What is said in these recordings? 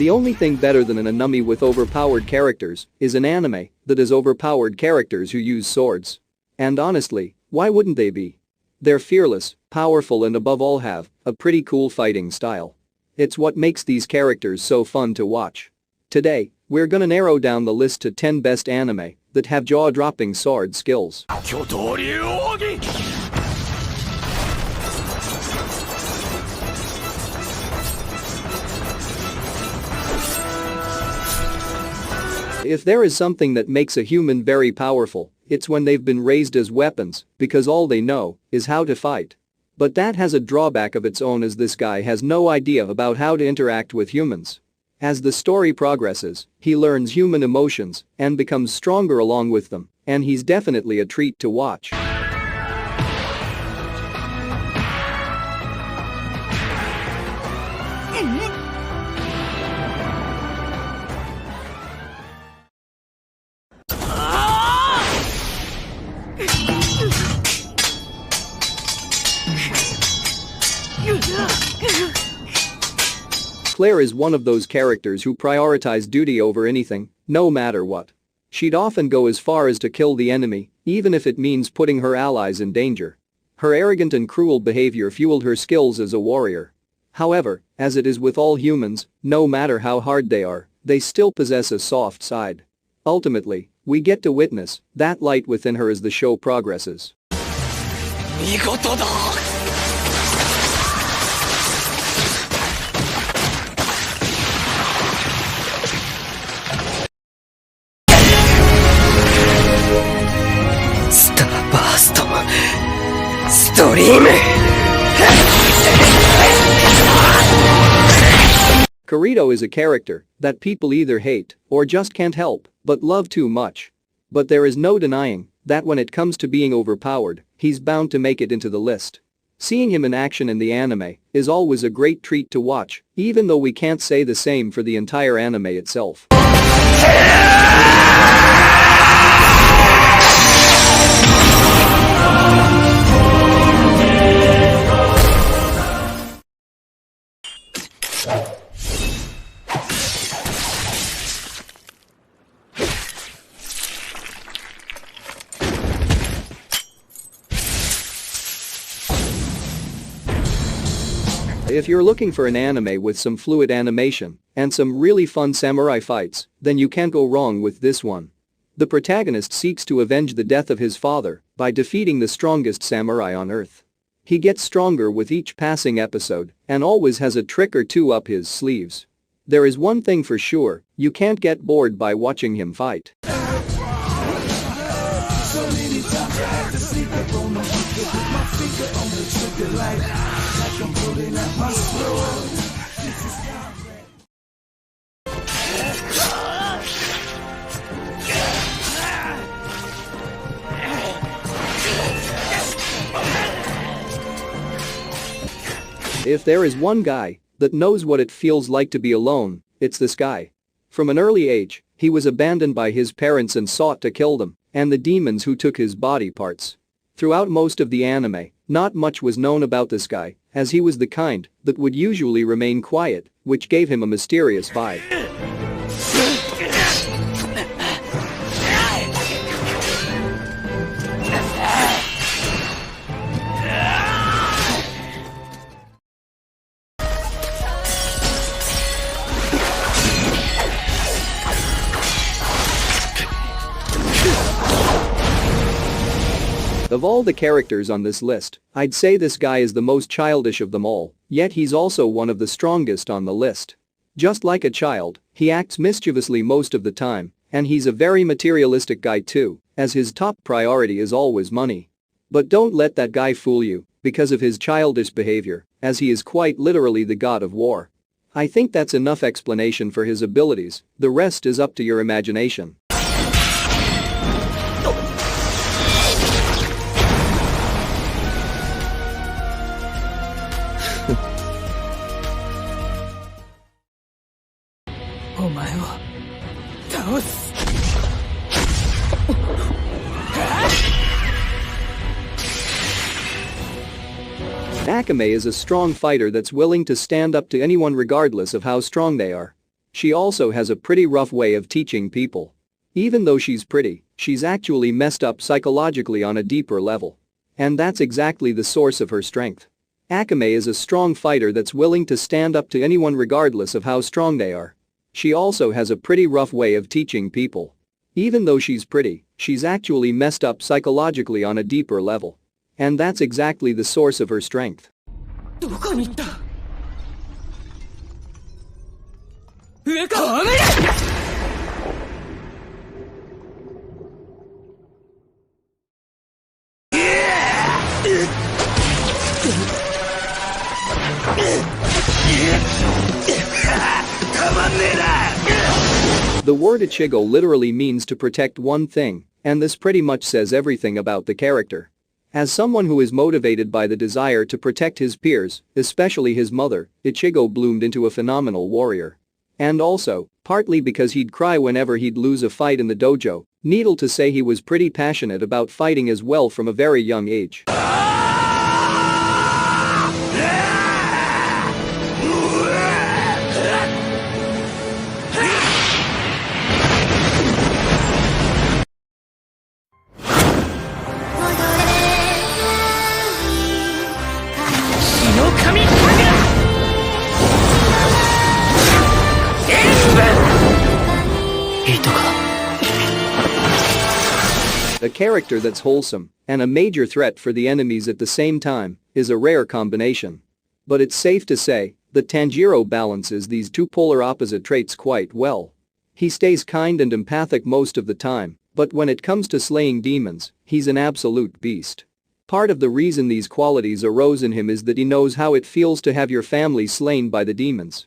The only thing better than an anime with overpowered characters is an anime that has overpowered characters who use swords. And honestly, why wouldn't they be? They're fearless, powerful and above all have a pretty cool fighting style. It's what makes these characters so fun to watch. Today, we're gonna narrow down the list to 10 best anime that have jaw-dropping sword skills. If there is something that makes a human very powerful, it's when they've been raised as weapons, because all they know is how to fight. But that has a drawback of its own, as this guy has no idea about how to interact with humans. As the story progresses, he learns human emotions and becomes stronger along with them, and he's definitely a treat to watch. Claire is one of those characters who prioritize duty over anything, no matter what. She'd often go as far as to kill the enemy, even if it means putting her allies in danger. Her arrogant and cruel behavior fueled her skills as a warrior. However, as it is with all humans, no matter how hard they are, they still possess a soft side. Ultimately, we get to witness that light within her as the show progresses. Kirito is a character that people either hate or just can't help but love too much. But there is no denying that when it comes to being overpowered, he's bound to make it into the list. Seeing him in action in the anime is always a great treat to watch, even though we can't say the same for the entire anime itself. If you're looking for an anime with some fluid animation and some really fun samurai fights, then you can't go wrong with this one. The protagonist seeks to avenge the death of his father by defeating the strongest samurai on earth. He gets stronger with each passing episode and always has a trick or two up his sleeves. There is one thing for sure, you can't get bored by watching him fight. If there is one guy that knows what it feels like to be alone, it's this guy. From an early age, he was abandoned by his parents and sought to kill them and the demons who took his body parts. Throughout most of the anime, not much was known about this guy, as he was the kind that would usually remain quiet, which gave him a mysterious vibe. Of all the characters on this list, I'd say this guy is the most childish of them all, yet he's also one of the strongest on the list. Just like a child, he acts mischievously most of the time, and he's a very materialistic guy too, as his top priority is always money. But don't let that guy fool you, because of his childish behavior, as he is quite literally the god of war. I think that's enough explanation for his abilities, the rest is up to your imagination. Akame is a strong fighter that's willing to stand up to anyone regardless of how strong they are. She also has a pretty rough way of teaching people. Even though she's pretty, she's actually messed up psychologically on a deeper level. And that's exactly the source of her strength. Akame is a strong fighter that's willing to stand up to anyone regardless of how strong they are. She also has a pretty rough way of teaching people. Even though she's pretty, she's actually messed up psychologically on a deeper level. And that's exactly the source of her strength. The word Ichigo literally means to protect one thing, and this pretty much says everything about the character. As someone who is motivated by the desire to protect his peers, especially his mother, Ichigo bloomed into a phenomenal warrior. And also, partly because he'd cry whenever he'd lose a fight in the dojo, needless to say he was pretty passionate about fighting as well from a very young age. A character that's wholesome and a major threat for the enemies at the same time is a rare combination. But it's safe to say that Tanjiro balances these two polar opposite traits quite well. He stays kind and empathic most of the time, but when it comes to slaying demons, he's an absolute beast. Part of the reason these qualities arose in him is that he knows how it feels to have your family slain by the demons.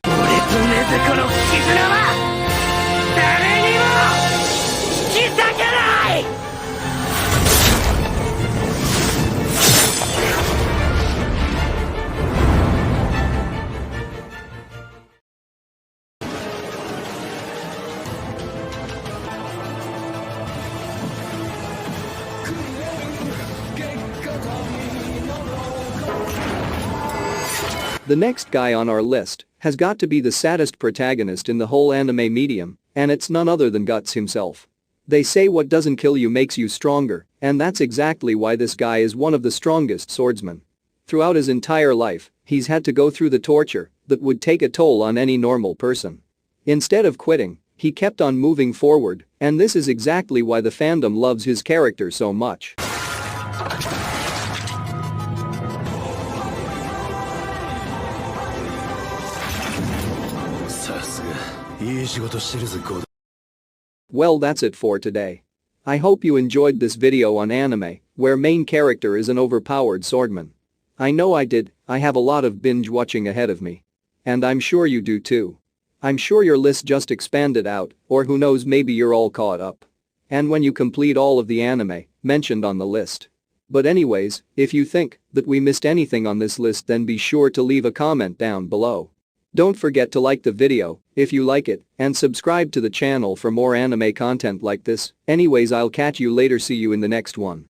The next guy on our list has got to be the saddest protagonist in the whole anime medium, and it's none other than Guts himself. They say what doesn't kill you makes you stronger, and that's exactly why this guy is one of the strongest swordsmen. Throughout his entire life, he's had to go through the torture that would take a toll on any normal person. Instead of quitting, he kept on moving forward, and this is exactly why the fandom loves his character so much. Well, that's it for today. I hope you enjoyed this video on anime, where main character is an overpowered swordman. I know I did. I have a lot of binge watching ahead of me. And I'm sure you do too. I'm sure your list just expanded out, or who knows, maybe you're all caught up. And when you complete all of the anime mentioned on the list. But anyways, if you think that we missed anything on this list, then be sure to leave a comment down below. Don't forget to like the video if you like it and subscribe to the channel for more anime content like this. Anyways, I'll catch you later. See you in the next one.